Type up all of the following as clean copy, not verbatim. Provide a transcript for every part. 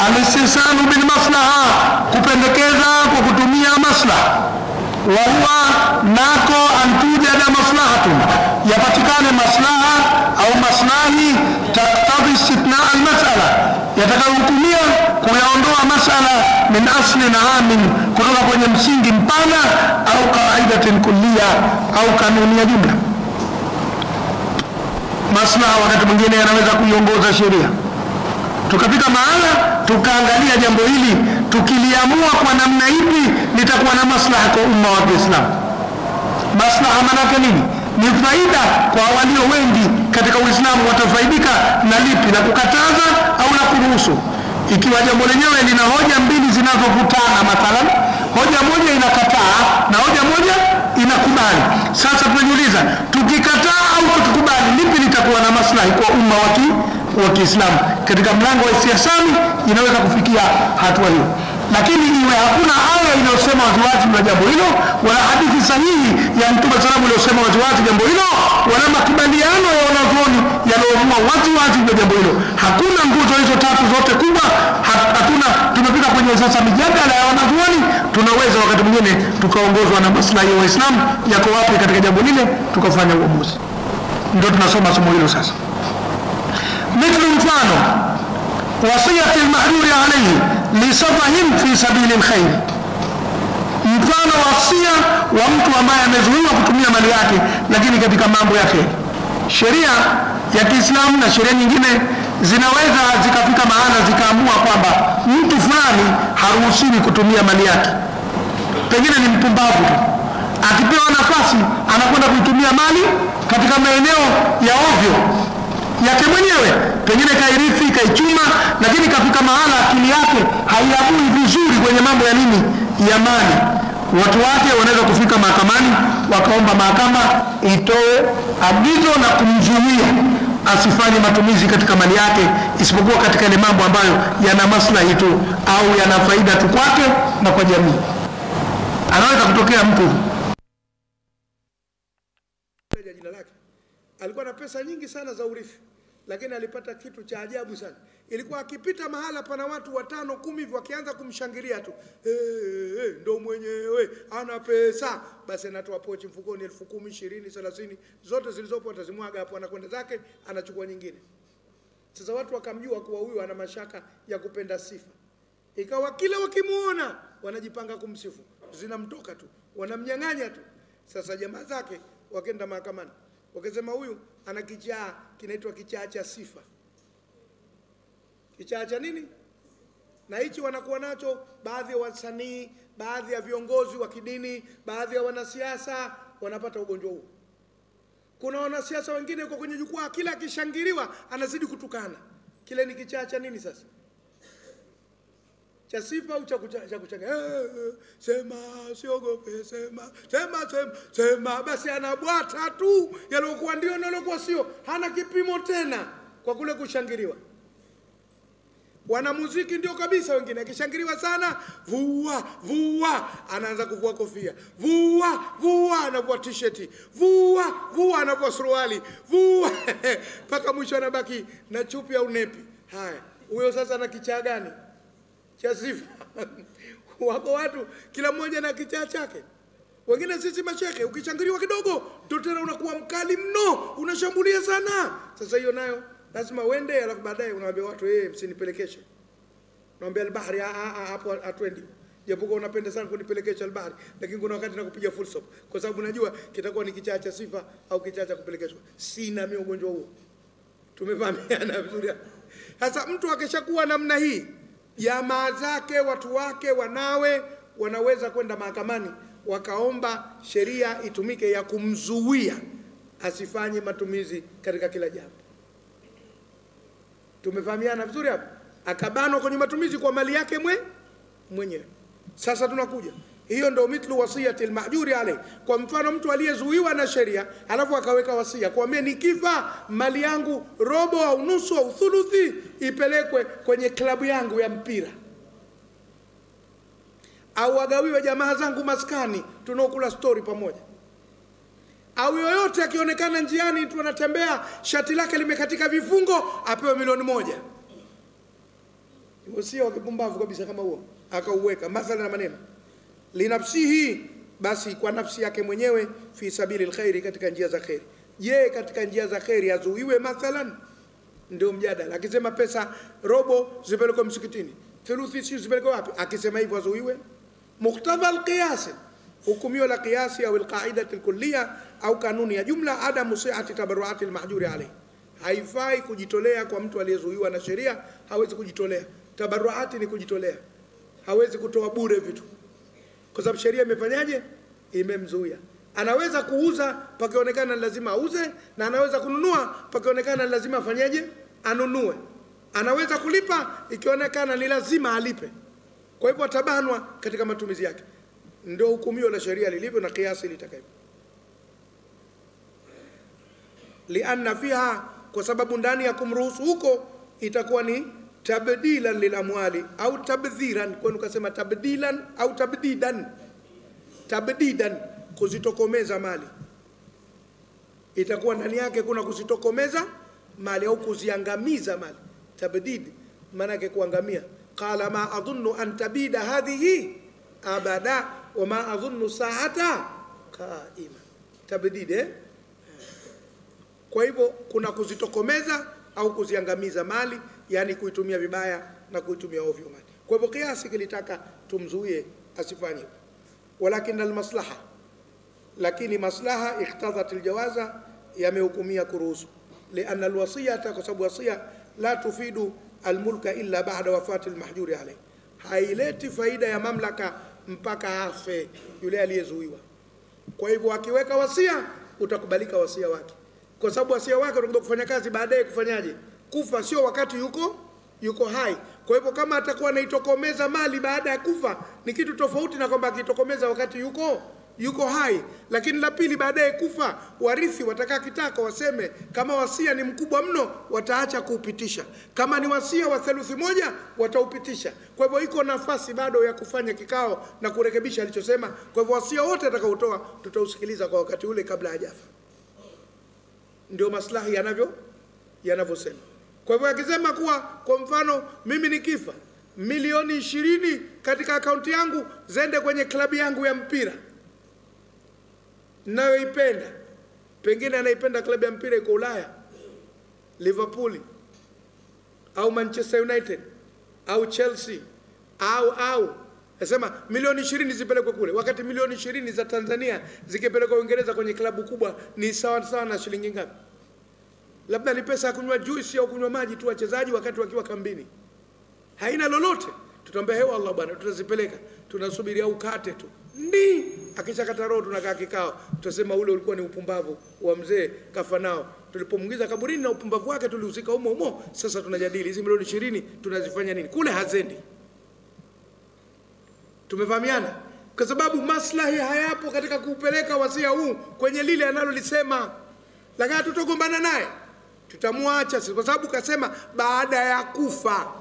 al-istihsanu bil maslaha, kupendekeza kwa kutumia maslaha. Wa huwa nako antujada maslahatun, yapatikane maslaha au maslahi taqtadi istithna al-mas'ala, yatakayotumia kuyaondoa masala min aslin amin, kutoka kwenye msingi mpana, au qaidatin kulliya, au kanuni ya jumla. Maslaha wakati mwingine yanaweza kuiongoza sheria. Tukapita mahala tukaangalia jambo hili, tukiliamua kwa namna ipi litakuwa na maslaha kwa umma wa Kiislamu. Maslaha maana yake nini? Ni faida kwa walio wengi katika Uislamu, watafaidika na lipi, la kukataza au la kuruhusu. Ikiwa jambo lenyewe lina hoja mbili zinazovutana, mathalan hoja moja inakataa na hoja moja inakubali, sasa tunajiuliza, tukikataa au tukikubali, lipi litakuwa na maslahi kwa umma wa Kiislamu? Katika mlango wa istihsani inaweza kufikia hatua hiyo, lakini iwe hakuna aya inayosema waziwazi na jambo hilo, wala hadithi sahihi ya Mtume sallallahu alaihi wasallam waziwazi jambo hilo, wala makubaliano ya wanazuoni yanayoamua waziwazi na jambo hilo. Hakuna nguzo hizo tatu zote kubwa, hatuna. Tumepita kwenye sasa mijadala ya wanazuoni, tunaweza wakati mwingine tukaongozwa na maslahi ya Waislamu yako wapi katika jambo lile, tukafanya uamuzi. Ndio tunasoma somo hilo sasa. Mithlu mfano wasiyati al-mahduri alayhi li safahim fi sabili al-khair, mfano wasia wa mtu ambaye amezuiwa kutumia mali yake lakini katika mambo ya kheri. Sheria ya Kiislamu na sheria nyingine zinaweza zikafika maana zikaamua kwamba mtu fulani haruhusiwi kutumia mali yake, pengine ni mpumbavu tu, akipewa nafasi anakwenda kuitumia mali katika maeneo ya ovyo yake mwenyewe, pengine kairithi, kaichuma, lakini kafika mahala akili yake haiamui vizuri kwenye mambo ya nini, ya mali. Watu wake wanaweza kufika mahakamani wakaomba mahakama itoe agizo na kumzuia asifanye matumizi katika mali yake, isipokuwa katika ile mambo ambayo yana maslahi tu au yana faida tu kwake na kwa jamii. Anaweza kutokea mtu jina lake alikuwa na pesa nyingi sana za urithi, lakini alipata kitu cha ajabu sana. Ilikuwa akipita mahala pana watu 5, 10 hivi wakianza kumshangilia tu, ndo mwenyewe ana pesa, basi anatoa pochi mfukoni 10,000, 20, 30, zote zilizopo atazimwaga hapo, anakwenda zake, anachukua nyingine. Sasa watu wakamjua kuwa huyu ana mashaka ya kupenda sifa, ikawa kila wakimuona wanajipanga kumsifu, zinamtoka tu, wanamnyang'anya tu. Sasa jamaa zake wakaenda mahakamani, wakasema huyu ana kichaa kinaitwa kichaa cha sifa. Kichaa cha nini? Na hichi wanakuwa nacho baadhi ya wasanii, baadhi ya viongozi wa kidini, baadhi ya wanasiasa wanapata ugonjwa huu. Kuna wanasiasa wengine yuko kwenye jukwaa, kila akishangiliwa anazidi kutukana. Kile ni kichaa cha nini sasa? Cha sifa au cha kuchanga? Sema, siogope, sema. Basi anabwata tu yalokuwa ndio na yalokuwa sio, hana kipimo tena kwa kule kushangiliwa. Wanamuziki ndio kabisa, wengine akishangiliwa sana, vua, anaanza kuvua kofia, vua anavua t-shirt, vua anavua suruali, mpaka mwisho anabaki na chupi au nepi. Haya, huyo sasa ana kichaa gani? Cha sifa. Wako watu kila mmoja na kichaa chake. Wengine sisi masheke, ukishangiliwa kidogo ndio tena unakuwa mkali mno, unashambulia sana. Sasa hiyo nayo lazima uende, alafu baadaye unawaambia watu msinipelekeshe. Unaambia al-bahri hapo atwendi. Japokuwa unapenda sana kunipelekesha al-bahri, lakini kuna wakati nakupiga full stop kwa sababu najua kitakuwa ni kichaa cha sifa au kichaa cha kupelekeshwa. Sina mimi ugonjwa huo. Tumefahamiana vizuri. Sasa mtu akishakuwa namna hii, jamaa zake, watu wake, wanawe wanaweza kwenda mahakamani wakaomba sheria itumike ya kumzuia asifanye matumizi katika kila jambo. Tumefahamiana vizuri hapo? Akabanwa kwenye matumizi kwa mali yake mwenyewe. Sasa tunakuja, hiyo ndio mithlu wasiyati al-mahjuri alayhi. Kwa mfano mtu aliyezuiwa na sheria alafu akaweka wasia kwambia nikifa mali yangu robo au nusu au thuluthi ipelekwe kwenye klabu yangu ya mpira, au agawiwe jamaa zangu maskani tunaokula story pamoja, au yoyote akionekana njiani tunatembea shati lake limekatika vifungo apewe 1,000,000. wasia wa kipumbavu kabisa kama huo, akauweka mathalan na maneno linafsihi, basi kwa nafsi yake mwenyewe, fi sabilil khairi, katika njia za khairi. Je, katika njia za khairi azuiwe mathalan? Ndio mjadala. Akisema pesa robo zipelekwe msikitini, thuluthi si zipelekwe wapi, akisema hivyo azuiwe? Muqtadha alqiyas, hukumio la qiyasi au alqaidati alkulliya au kanuni ya jumla, adamu si'ati tabarruati almahjuri alayhi, haifai kujitolea kwa mtu aliyezuiwa na sheria. Hawezi kujitolea. Tabarruati ni kujitolea, hawezi kutoa bure vitu, kwa sababu sheria imefanyaje? Imemzuia. Anaweza kuuza pakionekana lazima auze, na anaweza kununua pakionekana lazima afanyaje? Anunue. Anaweza kulipa ikionekana ni lazima alipe. Kwa hivyo atabanwa katika matumizi yake. Ndio hukumio la sheria lilivyo na kiasi litakayo. Lianna fiha, kwa sababu ndani ya kumruhusu huko itakuwa ni tabdilan lilamwali au tabdhiran, kwa ukasema tabdilan au tabdidan. Tabdidan, kuzitokomeza mali, itakuwa ndani yake kuna kuzitokomeza mali au kuziangamiza mali. Tabdid maana yake kuangamia. Qala ma adhunnu an tabida hadhihi abada wa ma adhunnu sa'ata qaima. Tabdid Kwa hivyo kuna kuzitokomeza au kuziangamiza mali, yani kuitumia vibaya na kuitumia ovyo mali. Kwa hivyo kiasi kilitaka tumzuie asifanye. Walakin almaslaha, lakini maslaha iktadhat aljawaza, yamehukumia kuruhusu. Lianna alwasiyata, kwa sababu wasia la tufidu almulka illa ba'da wafati almahjuri alayhi, haileti faida ya mamlaka mpaka afe yule aliyezuiwa. Kwa hivyo akiweka wasia utakubalika wasia wake, kwa sababu wasia wake utakuja kufanya kazi baadaye kufanyaje? Kufa, sio wakati yuko hai. Kwa hivyo kama atakuwa anaitokomeza mali baada ya kufa ni kitu tofauti na kwamba akitokomeza wakati yuko hai. Lakini la pili, baadaye kufa, warithi watakaa kitako waseme kama wasia ni mkubwa mno wataacha kuupitisha, kama ni wasia wa theluthi moja wataupitisha. Kwa hivyo iko nafasi bado ya kufanya kikao na kurekebisha alichosema. Kwa hivyo wasia wote atakaotoa tutausikiliza kwa wakati ule kabla hajafa. Ndio maslahi yanavyosema. Kwa hivyo akisema kuwa kwa mfano mimi nikifa milioni 20 katika akaunti yangu zende kwenye klabu yangu ya mpira nayoipenda, pengine anaipenda klabu ya mpira iko Ulaya, Liverpool au Manchester United au Chelsea au nasema milioni 20 zipelekwe kule, wakati milioni 20 za Tanzania zikipelekwa Uingereza kwenye klabu kubwa ni sawa na shilingi ngapi? Labda ni pesa ya kunywa juice au kunywa maji tu wachezaji wakati wakiwa kambini, haina lolote. Tutaambia hewa Allah bwana, tutazipeleka, tunasubiri au kate tu. Akishakata roho tunakaa kikao, tutasema ule ulikuwa ni upumbavu wa mzee kafa nao, tulipomuingiza kaburini na upumbavu wake tuliuzika humo. Sasa tunajadili hizi milioni 20 tunazifanya nini? Kule hazendi. Tumefahamiana? Kwa sababu maslahi hayapo katika kuupeleka wasia huu kwenye lile analolisema. Lakini tutogombana naye, tutamwacha kwa sababu kasema baada ya kufa.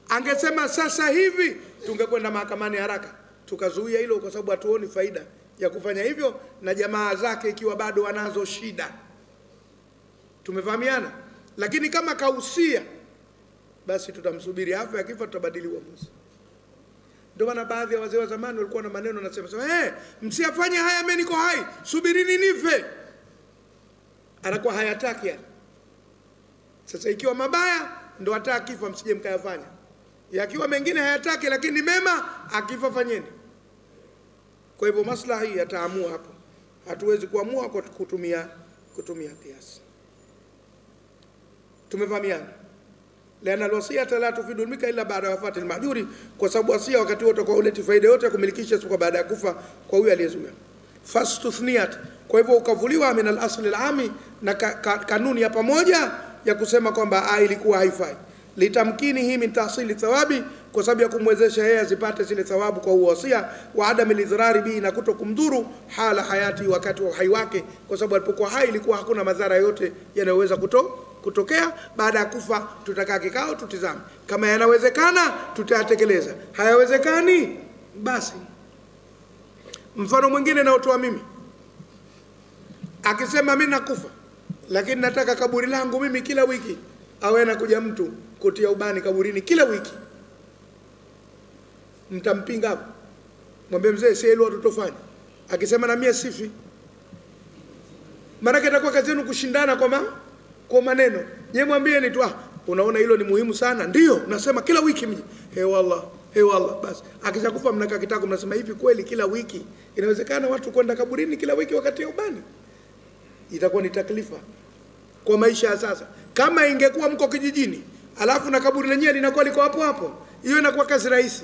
Angesema sasa hivi tungekwenda mahakamani haraka, tukazuia hilo, kwa sababu hatuoni faida ya kufanya hivyo na jamaa zake ikiwa bado wanazo shida. Tumefahamiana? Lakini kama kausia, basi tutamsubiri afa, akifa tutabadili uamuzi. Ndio maana baadhi ya wazee wa zamani walikuwa na maneno nasema msiyafanye haya, mimi niko hai, subirini nife. Anakuwa hayataki yani. Sasa ikiwa mabaya ndo hataki kifa, msije mkayafanya. Yakiwa mengine hayataki lakini mema, akifa fanyeni. Kwa hivyo maslahi yataamua hapo. Hatuwezi kuamua kwa kutumia kiasi. Tumefahamiana? Lana alwasiyata la tufidu almilka illa ba'da wafati almahjuri, kwa sababu wasia wakati wote kwa uleti faida yote ya kumilikisha kwa baada ya kufa kwa huyo aliyezuia. Fastuthniyat, kwa hivyo ukavuliwa min al-asli al-ami, na kanuni ya pamoja ya kusema kwamba ilikuwa haifai. Litamkini hii min tahsili thawabi, kwa sababu ya kumwezesha yeye azipate zile thawabu kwa uwasia, wa adam al-idhrari bi, na kutokumdhuru hala hayati, wakati wa uhai wake, kwa sababu alipokuwa hai ilikuwa hakuna madhara yote yanayoweza kutokea. Baada ya kufa tutakaa kikao tutizame, kama yanawezekana tutayatekeleza, hayawezekani basi. Mfano mwingine naotoa mimi, akisema mimi nakufa lakini nataka kaburi langu mimi kila wiki awe anakuja mtu kutia ubani kaburini kila wiki, mtampinga hapo? Mwambie mzee, si hilo tutofanya. Akisema na mimi sifi, maana itakuwa kazi yenu kushindana kwa maneno. Yeye mwambie ni tu, unaona hilo ni muhimu sana, ndio nasema kila wiki mje. Wallah basi. Akishakufa mnakaa kitako mnasema hivi, kweli kila wiki inawezekana watu kwenda kaburini kila wiki wakati ya ubani? Itakuwa ni taklifa kwa maisha ya sasa. Kama ingekuwa mko kijijini alafu na kaburi lenyewe linakuwa liko hapo hapo, hiyo inakuwa kazi rahisi.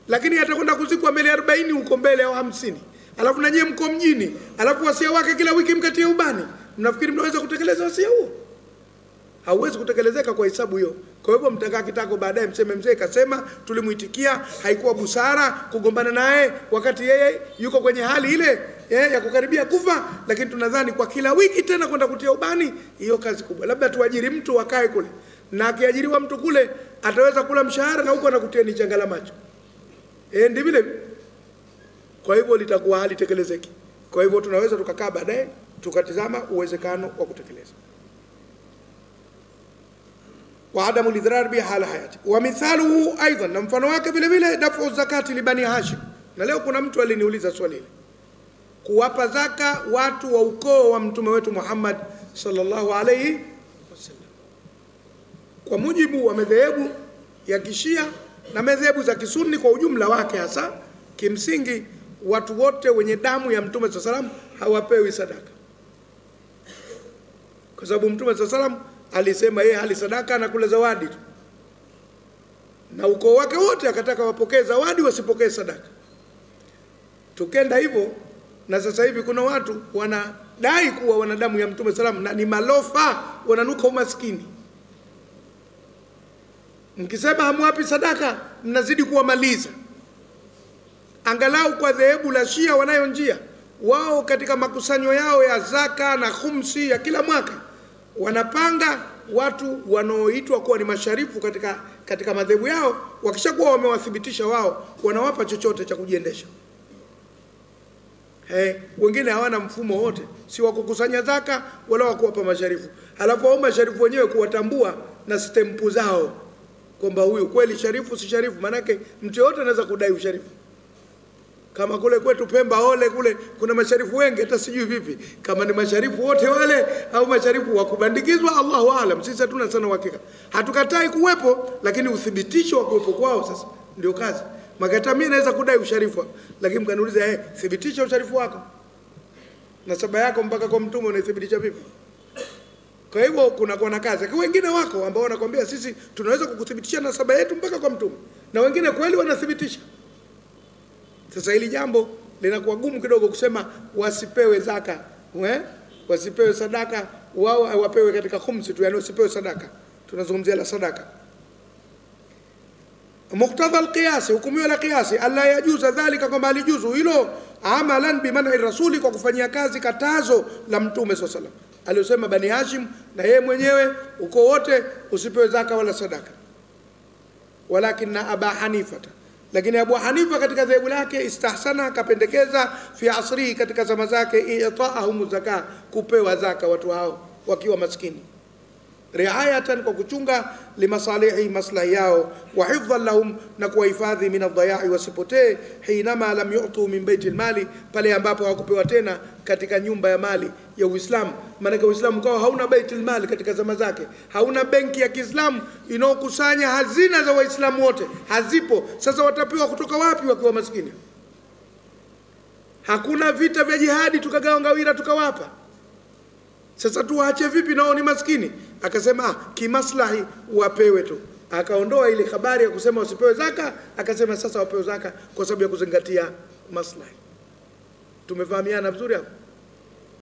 Lakini atakwenda kuzikwa mbele 40 huko mbele au 50, alafu na nyie mko mjini, alafu wasia wake kila wiki mkatie ubani, mnafikiri mnaweza kutekeleza wasia huo? Hauwezi kutekelezeka kwa hesabu hiyo. Kwa hivyo mtakaa kitako baadaye mseme mzee kasema, tulimuitikia, haikuwa busara kugombana naye wakati yeye yuko kwenye hali ile ya kukaribia kufa, lakini tunadhani kwa kila wiki tena kwenda kutia ubani, hiyo kazi kubwa. Labda tuajiri mtu wakae kule, na akiajiriwa mtu kule ataweza kula mshahara na huko anakutia ni changala macho. Ndi vile. Kwa hivyo litakuwa hali tekelezeki. Kwa hivyo tunaweza tukakaa baadaye tukatizama uwezekano wa kutekeleza. وعدم الإضرار به حال حياته. ومثاله أيضا نمفano wake vile vile dafu zakati li bani Hashim. Na leo kuna mtu aliniuliza swali hili, kuwapa zaka watu wa ukoo wa mtume wetu Muhammad sallallahu alayhi wasallam. Kwa mujibu wa madhehebu ya Kishia na madhehebu za Kisunni kwa ujumla wake, hasa kimsingi watu wote wenye damu ya mtume sallallahu alayhi wasallam hawapewi sadaka, kwa sababu mtume sallallahu alayhi wasallam alisema yeye hali sadaka na kula zawadi tu, na ukoo wake wote akataka wapokee zawadi wasipokee sadaka. Tukenda hivyo, na sasa hivi kuna watu wanadai kuwa wanadamu ya mtume sallam na ni malofa, wananuka umaskini. Mkisema hamwapi sadaka mnazidi kuwamaliza. Angalau kwa dhehebu la Shia wanayo njia wao, katika makusanyo yao ya zaka na khumsi ya kila mwaka wanapanga watu wanaoitwa kuwa ni masharifu katika madhehebu yao. Wakishakuwa wamewathibitisha wao, wanawapa chochote cha kujiendesha. Wengine hawana mfumo wote, si wa kukusanya zaka wala wa kuwapa masharifu. Halafu wao masharifu wenyewe kuwatambua na stempu zao kwamba huyu kweli sharifu si sharifu. Manake mtu yote anaweza kudai usharifu. Kama kule kwetu Pemba ole kule kuna masharifu wengi, hata sijui vipi kama ni masharifu wote wale au masharifu wa kubandikizwa, Allahu aalam. Sisi hatuna sana uhakika. Hatukatai kuwepo, lakini uthibitisho wa kuwepo kwao sasa ndio kazi. Makata mimi naweza kudai usharifu, lakini mkaniuliza thibitisha usharifu wako, nasaba yako mpaka kwa mtume unathibitisha vipi? Kwa hivyo kuna na kazi. Kwa wengine wako ambao wanakuambia sisi tunaweza kukuthibitisha nasaba yetu mpaka kwa mtume, na wengine kweli wanathibitisha. Sasa hili jambo linakuwa gumu kidogo kusema wasipewe zaka, wasipewe sadaka, wao wapewe katika khumsi tu, yani wasipewe sadaka. Tunazungumzia la sadaka. Muktadha alqiyasi, hukumu la qiyasi, alla yajuza dhalika, kwamba alijuzu hilo amalan bimana rasuli, kwa kufanyia kazi katazo la mtume sallallahu alaihi wasallam aliyosema Bani Hashim na yeye mwenyewe uko wote usipewe zaka wala sadaka. Walakin Aba Hanifata, lakini Abu Hanifa katika dhehebu lake istahsana, akapendekeza fi asri, katika zama zake, i'taahum zaka, kupewa zaka watu hao wakiwa maskini, riayatan, kwa kuchunga, limasalihi, maslahi yao, wa hifdhan lahum, na kuwahifadhi, min adh-dhaya'i, wasipotee, hinama lam yu'tu min baitil mali, pale ambapo hawakupewa tena katika nyumba ya mali ya Uislamu. Maana Uislamu kwa hauna baitul mali katika zama zake, hauna benki ya Kiislamu inaokusanya hazina za Waislamu wote, hazipo. Sasa watapewa kutoka wapi wakiwa maskini? Hakuna vita vya jihadi tukagawa ngawira tukawapa. Sasa tuwaache vipi nao ni maskini? Akasema kimaslahi wapewe tu. Akaondoa ile habari ya kusema wasipewe zaka, akasema sasa wapewe zaka kwa sababu ya kuzingatia maslahi. Tumefahamiana vizuri hapo?